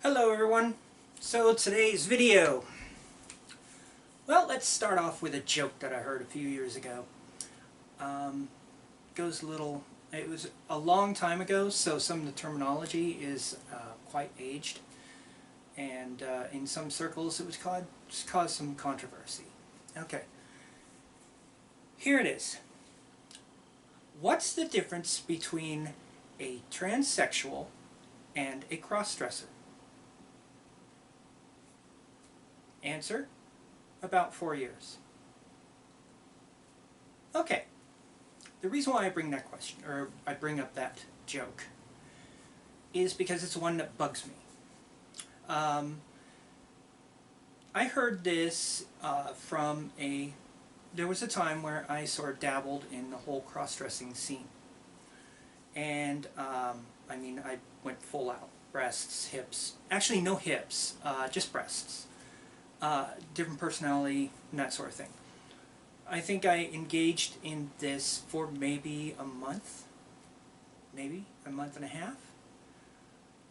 Hello everyone. So today's video, well, let's start off with a joke that I heard a few years ago. Goes a little, it was a long time ago, so some of the terminology is quite aged, and in some circles it would cause some controversy. Okay, here it is. What's the difference between a transsexual and a crossdresser? Answer: about 4 years. Okay, the reason why I bring that question, or I bring up that joke, is because it's one that bugs me. I heard this there was a time where I sort of dabbled in the whole cross-dressing scene. And, I mean, I went full out. Breasts, hips, actually no hips, just breasts. Different personality, and that sort of thing. I think I engaged in this for maybe a month, maybe a month and a half,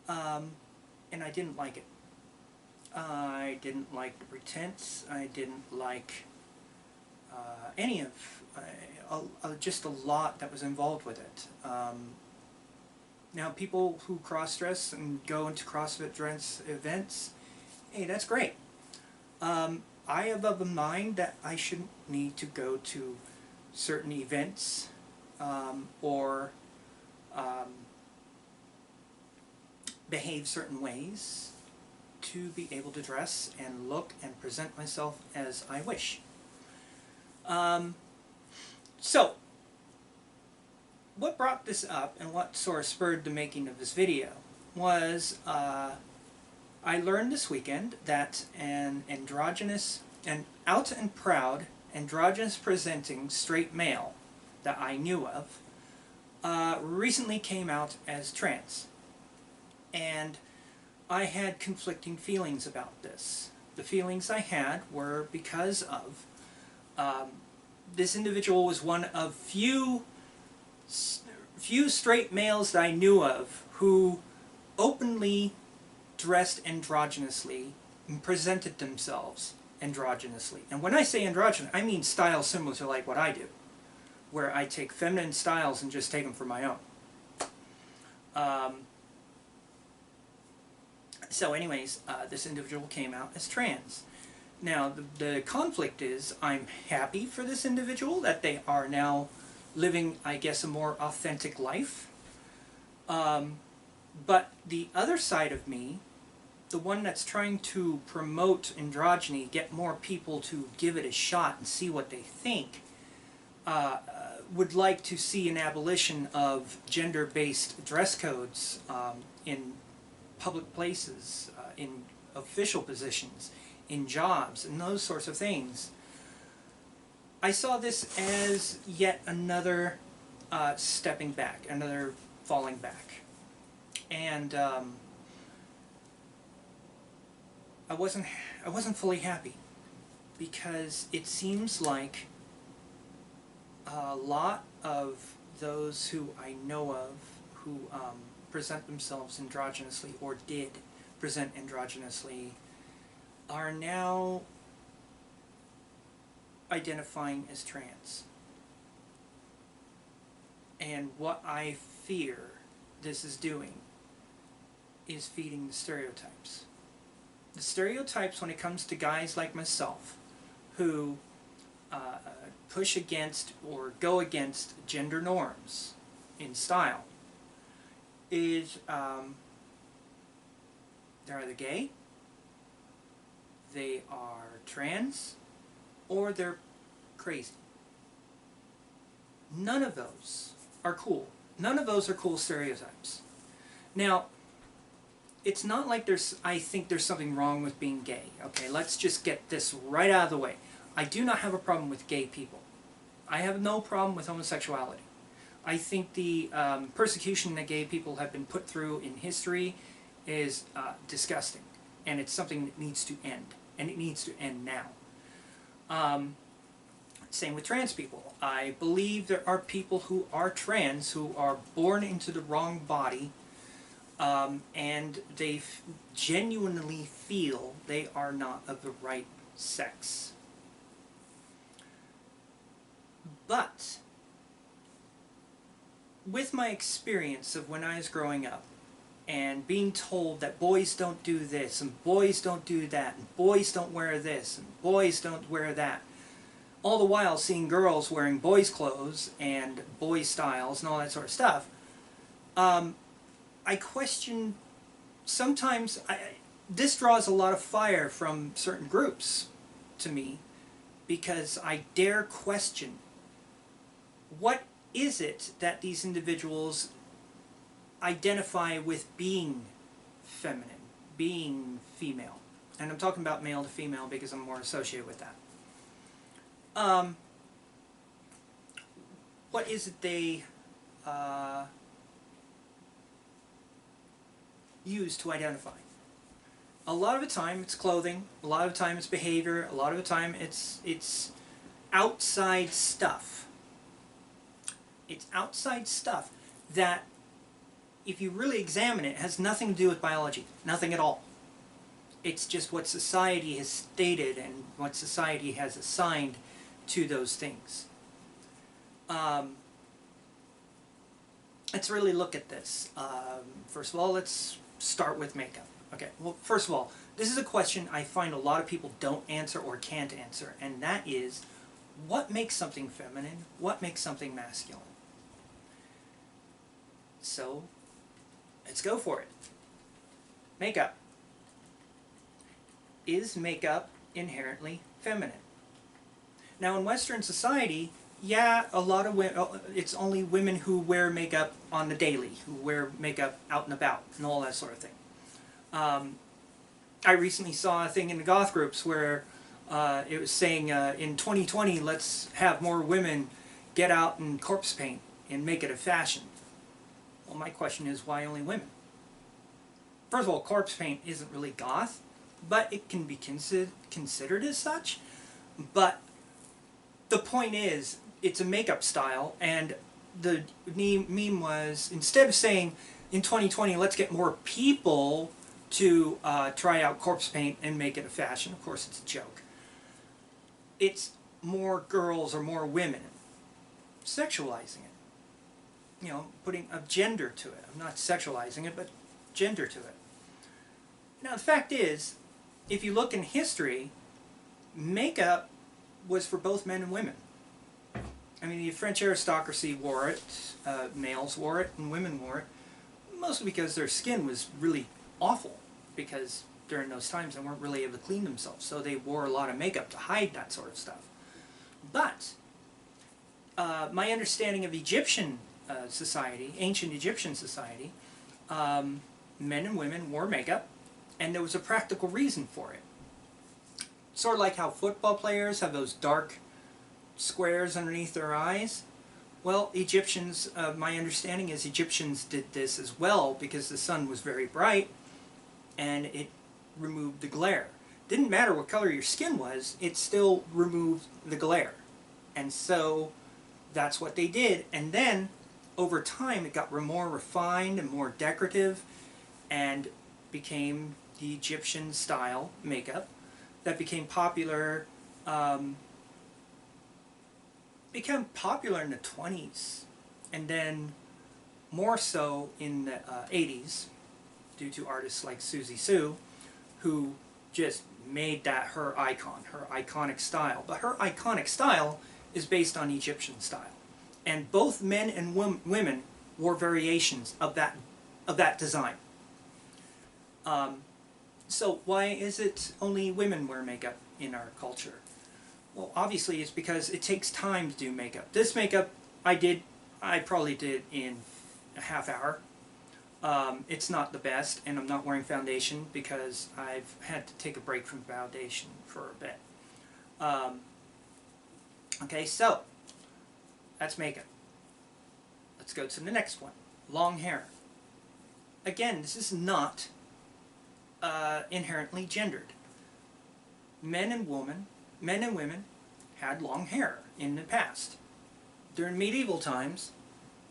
and I didn't like it. I didn't like the pretense. I didn't like any of, just a lot that was involved with it. Now, people who cross-dress and go into CrossFit dress events, hey, that's great. I have of a mind that I shouldn't need to go to certain events or behave certain ways to be able to dress and look and present myself as I wish. So, what brought this up and what sort of spurred the making of this video was I learned this weekend that an androgynous, an out and proud, androgynous presenting straight male that I knew of recently came out as trans. And I had conflicting feelings about this. The feelings I had were because of this individual was one of few straight males that I knew of who openly dressed androgynously and presented themselves androgynously. And when I say androgynous, I mean style similar to like what I do, where I take feminine styles and just take them for my own. So anyways, this individual came out as trans. Now, the conflict is, I'm happy for this individual that they are now living, I guess, a more authentic life. But the other side of me, the one that's trying to promote androgyny, get more people to give it a shot and see what they think, would like to see an abolition of gender-based dress codes in public places, in official positions, in jobs, and those sorts of things. I saw this as yet another stepping back, another falling back. And I wasn't fully happy, because it seems like a lot of those who I know of who present themselves androgynously, or did present androgynously, are now identifying as trans. And what I fear this is doing is feeding the stereotypes. The stereotypes when it comes to guys like myself who push against or go against gender norms in style is they're either gay, they are trans, or they're crazy. None of those are cool. None of those are cool stereotypes. Now, it's not like I think there's something wrong with being gay. Okay, let's just get this right out of the way. I do not have a problem with gay people. I have no problem with homosexuality. I think the persecution that gay people have been put through in history is disgusting. And it's something that needs to end. And it needs to end now. Same with trans people. I believe there are people who are trans, who are born into the wrong body, and they genuinely feel they are not of the right sex. But with my experience of when I was growing up and being told that boys don't do this and boys don't do that and boys don't wear this and boys don't wear that, all the while seeing girls wearing boys' clothes and boys' styles and all that sort of stuff, I question, sometimes, this draws a lot of fire from certain groups to me, because I dare question, what is it that these individuals identify with being feminine, being female? And I'm talking about male to female because I'm more associated with that. What is it they use to identify? A lot of the time it's clothing, a lot of the time it's behavior, a lot of the time it's outside stuff. It's outside stuff that, if you really examine it, has nothing to do with biology. Nothing at all. It's just what society has stated and what society has assigned to those things. Let's really look at this. First of all, let's start with makeup. Okay, well, first of all, this is a question I find a lot of people don't answer or can't answer, and that is, what makes something feminine? What makes something masculine? So, let's go for it. Makeup. Is makeup inherently feminine? Now, in Western society, yeah, a lot of women, it's only women who wear makeup on the daily, who wear makeup out and about, and all that sort of thing. I recently saw a thing in the goth groups where it was saying, in 2020, let's have more women get out and corpse paint and make it a fashion. Well, my question is, why only women? First of all, corpse paint isn't really goth, but it can be considered as such. But the point is, it's a makeup style, and the meme was, instead of saying, in 2020, let's get more people to try out corpse paint and make it a fashion. Of course, it's a joke. It's more girls or more women sexualizing it. You know, putting a gender to it. I'm not sexualizing it, but gender to it. Now, the fact is, if you look in history, makeup was for both men and women. I mean, the French aristocracy wore it, males wore it, and women wore it, mostly because their skin was really awful, because during those times they weren't really able to clean themselves, so they wore a lot of makeup to hide that sort of stuff. But my understanding of Egyptian society, ancient Egyptian society, men and women wore makeup, and there was a practical reason for it. Sort of like how football players have those dark squares underneath their eyes. Well, Egyptians, my understanding is Egyptians did this as well because the sun was very bright and it removed the glare. Didn't matter what color your skin was, it still removed the glare. And so that's what they did. And then over time it got more refined and more decorative and became the Egyptian style makeup that became popular in the 20s, and then more so in the 80s due to artists like Susie Sue, who just made that her icon, her iconic style. But her iconic style is based on Egyptian style, and both men and women wore variations of that design. So why is it only women wear makeup in our culture? Well, obviously it's because it takes time to do makeup. This makeup I probably did in a half hour. It's not the best, and I'm not wearing foundation because I've had to take a break from foundation for a bit. Okay, so that's makeup. Let's go to the next one. Long hair. Again, this is not inherently gendered. Men and women had long hair in the past. During medieval times,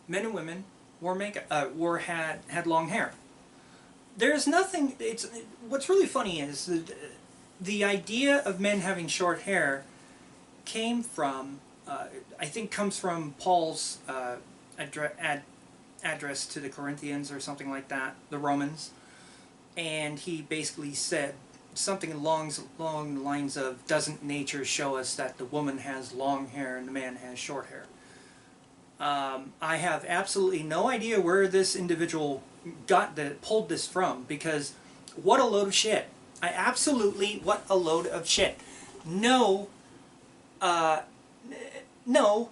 men and women wore makeup, had long hair. there's nothing, what's really funny is the idea of men having short hair came from, I think comes from Paul's address to the Corinthians or something like that, the Romans, and he basically said something along the lines of, doesn't nature show us that the woman has long hair and the man has short hair? I have absolutely no idea where this individual pulled this from, because what a load of shit. What a load of shit. No, no,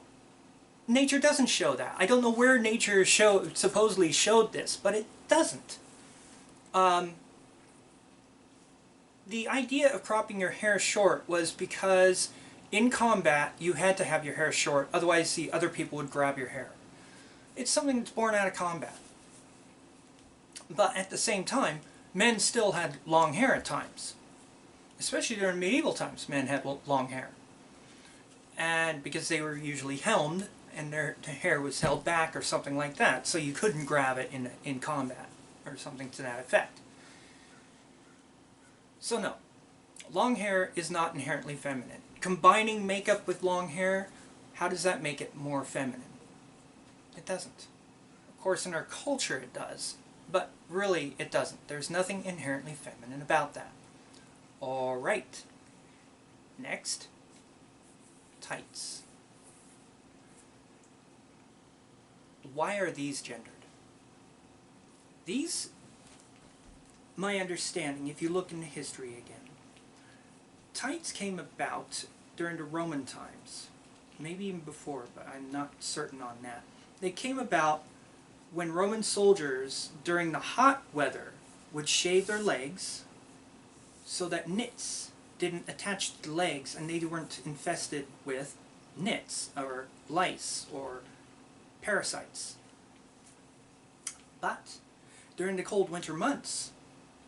nature doesn't show that. I don't know where nature supposedly showed this, but it doesn't. The idea of cropping your hair short was because in combat you had to have your hair short, otherwise the other people would grab your hair. It's something that's born out of combat. But at the same time, men still had long hair at times. Especially during medieval times, men had long hair. And because they were usually helmed, and their hair was held back or something like that, so you couldn't grab it in combat, or something to that effect. So no, long hair is not inherently feminine. Combining makeup with long hair, how does that make it more feminine? It doesn't. Of course, in our culture it does, but really it doesn't. There's nothing inherently feminine about that. Alright, next, tights. Why are these gendered? These, my understanding, if you look into history again, tights came about during the Roman times, maybe even before, but I'm not certain on that. They came about when Roman soldiers, during the hot weather, would shave their legs so that nits didn't attach to the legs and they weren't infested with nits or lice or parasites. But during the cold winter months,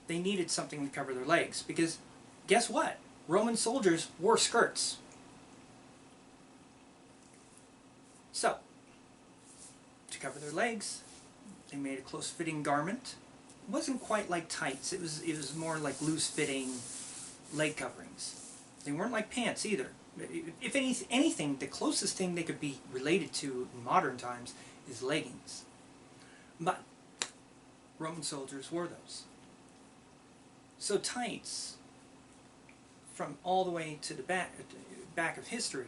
they needed something to cover their legs, because guess what? Roman soldiers wore skirts. So, to cover their legs, they made a close-fitting garment. It wasn't quite like tights. It was more like loose-fitting leg coverings. They weren't like pants either. If anything, the closest thing they could be related to in modern times is leggings. But Roman soldiers wore those. So tights, from all the way to the back of history,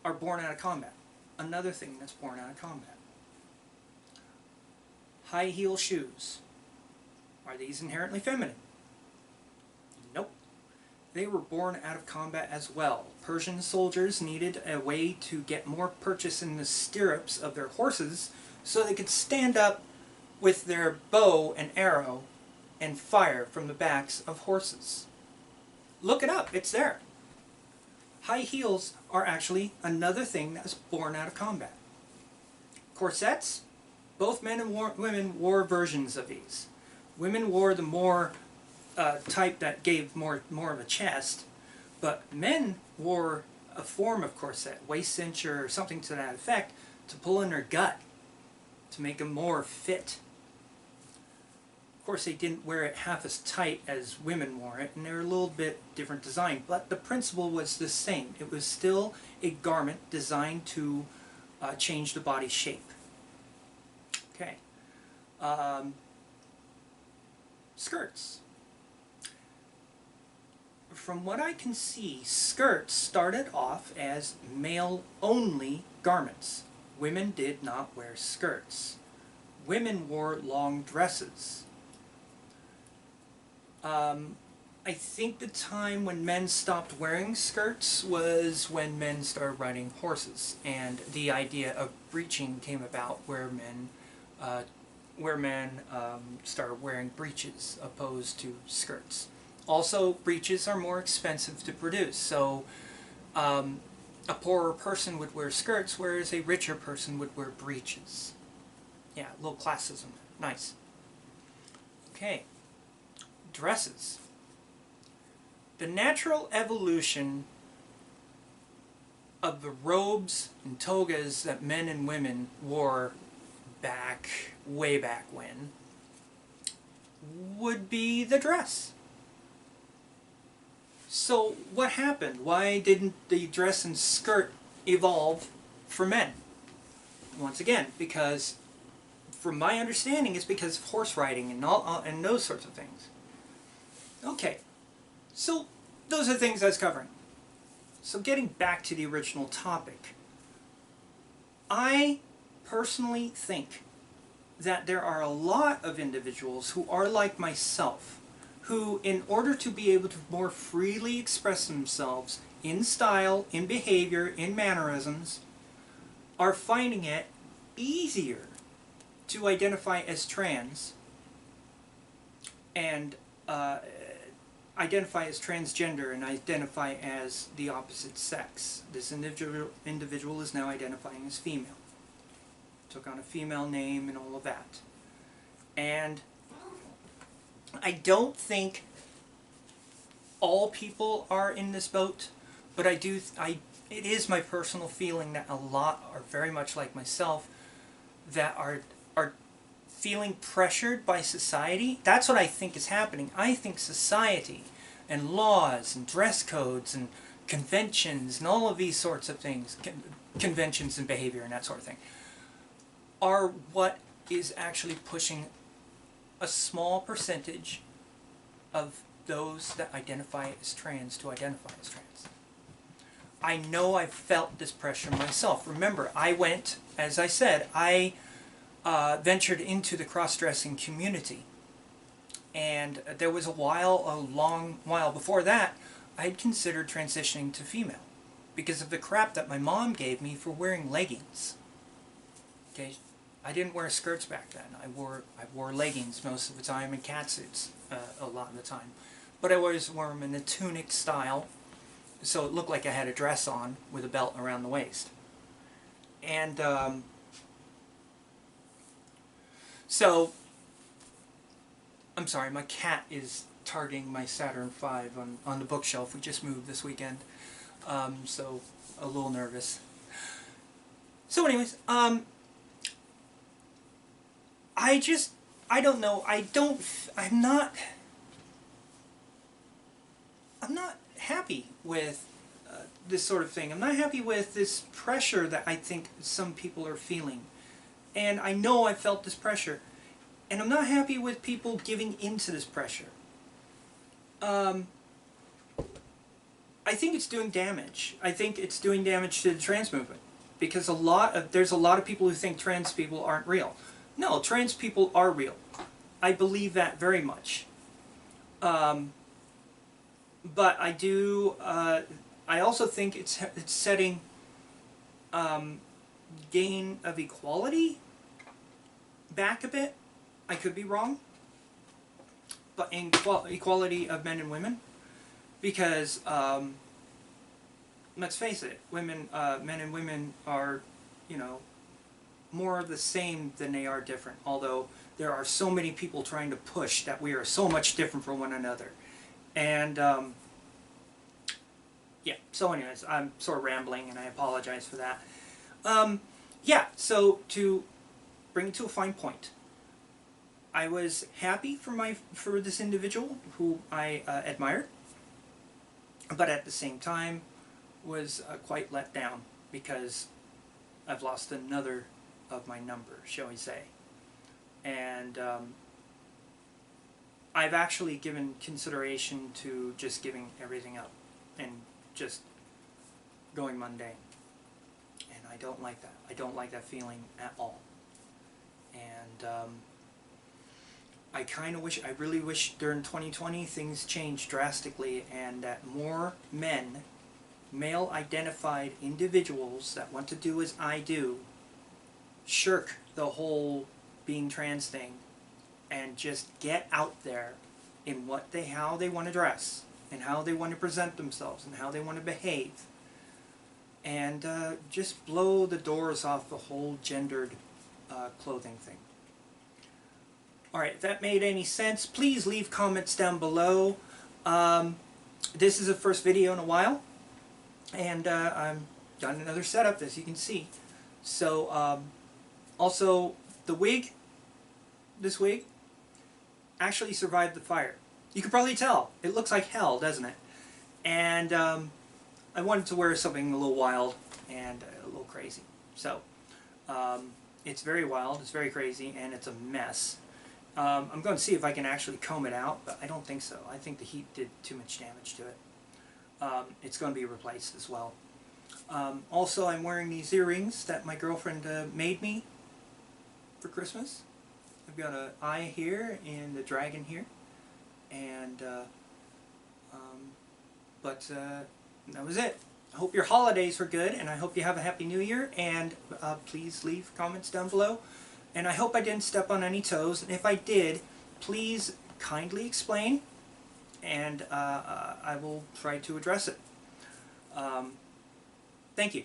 are born out of combat. Another thing that's born out of combat. High heel shoes. Are these inherently feminine? Nope. They were born out of combat as well. Persian soldiers needed a way to get more purchase in the stirrups of their horses so they could stand up with their bow and arrow and fire from the backs of horses. Look it up, it's there. High heels are actually another thing that was born out of combat. Corsets, both men and women wore versions of these. Women wore the more type that gave more of a chest, but men wore a form of corset, waist cincher or something to that effect, to pull in their gut, to make them more fit. Of course, they didn't wear it half as tight as women wore it, and they're a little bit different design, but the principle was the same. It was still a garment designed to change the body shape. Okay. Skirts. From what I can see, skirts started off as male-only garments. Women did not wear skirts. Women wore long dresses. I think the time when men stopped wearing skirts was when men started riding horses, and the idea of breeching came about, where men started wearing breeches opposed to skirts. Also, breeches are more expensive to produce, so a poorer person would wear skirts, whereas a richer person would wear breeches. Yeah, a little classism. Nice. Okay. Dresses. The natural evolution of the robes and togas that men and women wore way back when, would be the dress. So what happened? Why didn't the dress and skirt evolve for men? Once again, because from my understanding, it's because of horse riding and and those sorts of things. Okay, so those are the things I was covering. So getting back to the original topic, I personally think that there are a lot of individuals who are like myself, who, in order to be able to more freely express themselves in style, in behavior, in mannerisms, are finding it easier to identify as trans and identify as transgender and identify as the opposite sex. This individual is now identifying as female. Took on a female name and all of that. And I don't think all people are in this boat, but it is my personal feeling that a lot are very much like myself, that are feeling pressured by society. That's what I think is happening. I think society and laws and dress codes and conventions and all of these sorts of things, conventions and behavior and that sort of thing, are what is actually pushing a small percentage of those that identify as trans to identify as trans. I know I've felt this pressure myself. Remember, I went, as I said, I ventured into the cross-dressing community. And there was a long while before that, I had considered transitioning to female because of the crap that my mom gave me for wearing leggings. Okay, I didn't wear skirts back then. I wore leggings most of the time and catsuits a lot of the time. But I always wore them in the tunic style, so it looked like I had a dress on with a belt around the waist. And so, I'm sorry, my cat is targeting my Saturn V on the bookshelf. We just moved this weekend, so a little nervous. So anyways, I don't know, I'm not happy with this sort of thing. I'm not happy with this pressure that I think some people are feeling. And I know I felt this pressure. And I'm not happy with people giving into this pressure. I think it's doing damage. I think it's doing damage to the trans movement. Because there's a lot of people who think trans people aren't real. No, trans people are real. I believe that very much. But I do, I also think it's setting gain of equality back a bit. I could be wrong, but in equality of men and women, because let's face it, men and women are, more the same than they are different. Although there are so many people trying to push that we are so much different from one another, and yeah. So, anyways, I'm sort of rambling, and I apologize for that. Yeah. So to bring it to a fine point. I was happy for this individual who I admired, but at the same time was quite let down because I've lost another of my number, shall we say. And I've actually given consideration to just giving everything up and just going mundane. And I don't like that. I don't like that feeling at all. And I really wish during 2020 things changed drastically and that more men, male-identified individuals that want to do as I do, shirk the whole being trans thing and just get out there in how they want to dress and how they want to present themselves and how they want to behave, and just blow the doors off the whole gendered clothing thing. Alright, if that made any sense, please leave comments down below. This is the first video in a while, and I've got another setup, as you can see. So, also, the wig, this wig, actually survived the fire. You can probably tell. It looks like hell, doesn't it? And I wanted to wear something a little wild and a little crazy. So it's very wild, it's very crazy, and it's a mess. I'm going to see if I can actually comb it out, but I don't think so. I think the heat did too much damage to it. It's going to be replaced as well. Also, I'm wearing these earrings that my girlfriend made me for Christmas. I've got an eye here and a dragon here, and that was it. I hope your holidays were good, and I hope you have a Happy New Year, and please leave comments down below. And I hope I didn't step on any toes, and if I did, please kindly explain, and I will try to address it. Thank you.